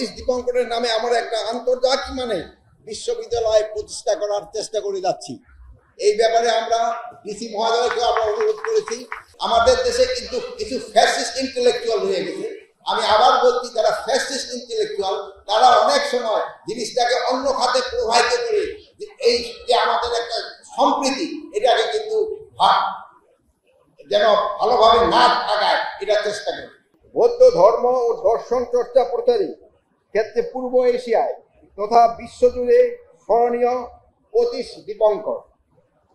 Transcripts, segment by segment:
অতীশ দীপঙ্করের নামে আমরা একটা আন্তর্জাতিক বিশ্ববিদ্যালয় প্রতিষ্ঠা করার চেষ্টা করে যাচ্ছি। এই ব্যাপারে আমরা ডিসি মহোদয়কে আমরা অনুরোধ করেছি। আমাদের দেশে কিন্তু কিছু ফ্যাসিস্ট ইন্টেলেকচুয়াল হয়ে গেছে। আমি আবার বলছি, যারা ফ্যাসিস্ট ইন্টেলেকচুয়াল তারা অনেক সময় জিনিসটাকে অন্য খাতে প্রবাহিত করে এই যে আমাদের একটা সম্প্রীতি, এটাকে কিন্তু যেন ভালোভাবে না আগায় এটা চেষ্টা করে। বৌদ্ধ ধর্ম ও দর্শন চর্চা প্রচারে ক্ষেত্রে পূর্ব এশিয়ায় তথা বিশ্বজুড়ে স্মরণীয় অতীশ দীপঙ্কর।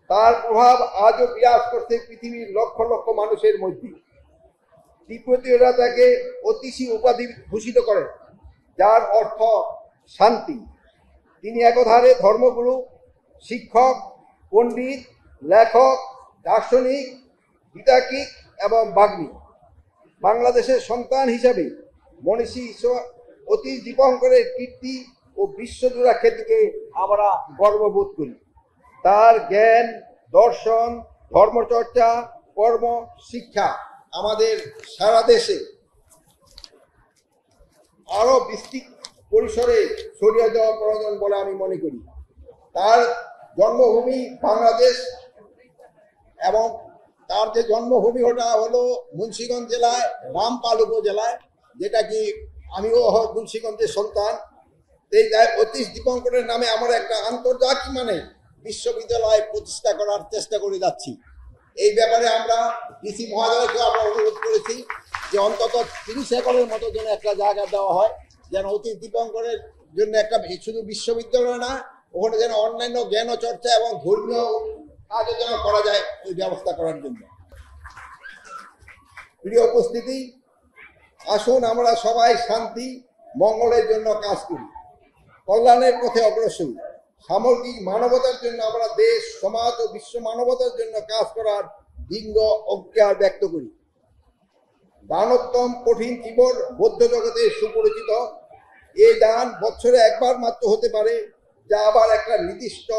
তার প্রভাব আজও বিরাজ করছে পৃথিবীর লক্ষ লক্ষ মানুষের মধ্যে। তিব্বতীয়রা তাকে অতীশী উপাধি ভূষিত করেন, যার অর্থ শান্তি। তিনি একধারে ধর্মগুরু, শিক্ষক, পণ্ডিত, লেখক, দার্শনিক, বিতার্কিক এবং বাগ্মী। বাংলাদেশের সন্তান হিসাবে মনীষী অতীশ দীপঙ্করের কীর্তি ও বিশ্বজোড়া খ্যাতিকে আমরা গর্ববোধ করি। তার জ্ঞান, দর্শন, ধর্মচর্চা, কর্ম, শিক্ষা আমাদের সারা দেশে আরো বিস্তৃত পরিসরে ছড়িয়ে দেওয়া প্রয়োজন বলে আমি মনে করি। তার জন্মভূমি বাংলাদেশ এবং তার যে জন্মভূমি ওটা হলো মুন্সিগঞ্জ জেলায় রামপাল উপজেলায়, যেটা কি আমিও মুন্সিগঞ্জের সন্তান। এই অতীশ দীপঙ্করের নামে আমরা একটা আন্তর্জাতিক বিশ্ববিদ্যালয় প্রতিষ্ঠা করার চেষ্টা করে যাচ্ছি। এই ব্যাপারে আমরা ডিসি মহোদয়কে আমরা অনুরোধ করেছি যে অন্তত 30 একরের মতো যেন একটা জায়গা দেওয়া হয়, যেন অতীশ দীপঙ্করের জন্য একটা শুধু বিশ্ববিদ্যালয় না, ওখানে যেন অন্যান্য জ্ঞান চর্চা এবং ধর্মীয় কাজও যেন করা যায়, ওই ব্যবস্থা করার জন্য। প্রিয় উপস্থিতি, আসুন আমরা সবাই শান্তি মঙ্গলের জন্য কাজ করি, কল্যাণের পথে অগ্রসর। সামগ্রিক মানবতার জন্য আমরা দেশ, সমাজ ও বিশ্ব মানবতার জন্য কাজ করার দৃঢ় অঙ্গীকার ব্যক্ত করি। দানোত্তম কঠিন জীবন বৌদ্ধ জগতে সুপরিচিত। এই দান বছরে একবার মাত্র হতে পারে, যা আবার একটা নির্দিষ্ট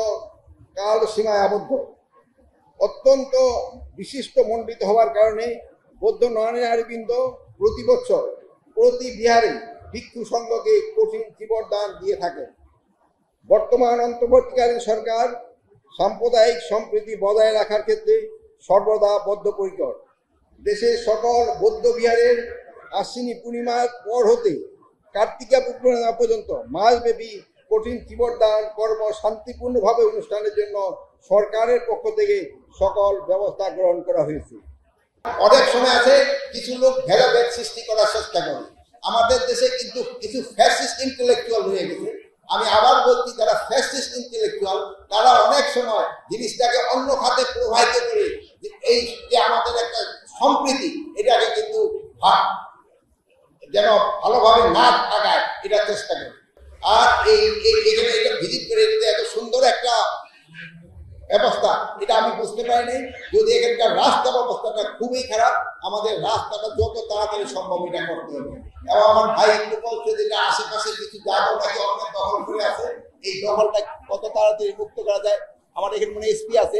কাল সীমায় আবদ্ধ। অত্যন্ত বিশিষ্ট মণ্ডিত হওয়ার কারণে বৌদ্ধ নরনারীবৃন্দ প্রতি বছর প্রতি বিহারে ভিক্ষু সংঘকে কঠিন জীবন দান দিয়ে থাকে। বর্তমান অন্তর্বর্তীকালীন সরকার সাম্প্রদায়িক সম্প্রীতি বজায় রাখার ক্ষেত্রে সর্বদা বদ্ধপরিকর। দেশের সকল বৌদ্ধ বিহারের আশ্বিনী পূর্ণিমার পর হতে কার্তিকা পূর্ণিমা পর্যন্ত মাসব্যাপী কঠিন জীবন দান কর্ম শান্তিপূর্ণভাবে অনুষ্ঠানের জন্য সরকারের পক্ষ থেকে সকল ব্যবস্থা গ্রহণ করা হয়েছে। অনেক সময় আছে কিছু লোক ভেদাভেদ সৃষ্টি করার চেষ্টা করে। আমাদের দেশে কিন্তু কিছু ফ্যাসিস্ট ইন্টেলেকচুয়াল হয়ে গেছে। আমি আবার বলছি, যারা ফ্যাসিস্ট ইন্টেলেকচুয়াল তারা অনেক সময় জিনিসটাকে অন্য খাতে প্রবাহিত করে এই যে আমাদের একটা সম্প্রীতি, এটাকে কিন্তু যেন ভালোভাবে না আগায় এটা চেষ্টা করে। আর এখানে এটা ভিজিট করে এত সুন্দর একটা ব্যবস্থা, এটা আমি বুঝতে পারিনি। যদি এখানকার রাস্তা ব্যবস্থাটা খুবই খারাপ, আমাদের রাস্তাটা যত তাড়াতাড়ি সম্ভব এটা করতে হবে। এবং আমার ভাই একটু বলছে যে আশেপাশে কিছু জায়গা নাকি অনেক দখল করে আছে, এই দখলটা কত তাড়াতাড়ি মুক্ত করা যায়। আমার এখানে মনে এসপি আছে,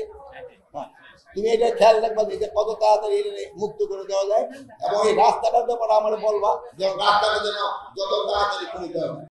হ্যাঁ, তুমি এটা খেয়াল রাখবা যে কত তাড়াতাড়ি মুক্ত করে দেওয়া যায়। এবং এই রাস্তাটার ব্যাপারে আমার বলবা যে রাস্তাটা যেন যত তাড়াতাড়ি করে দেওয়া হয়।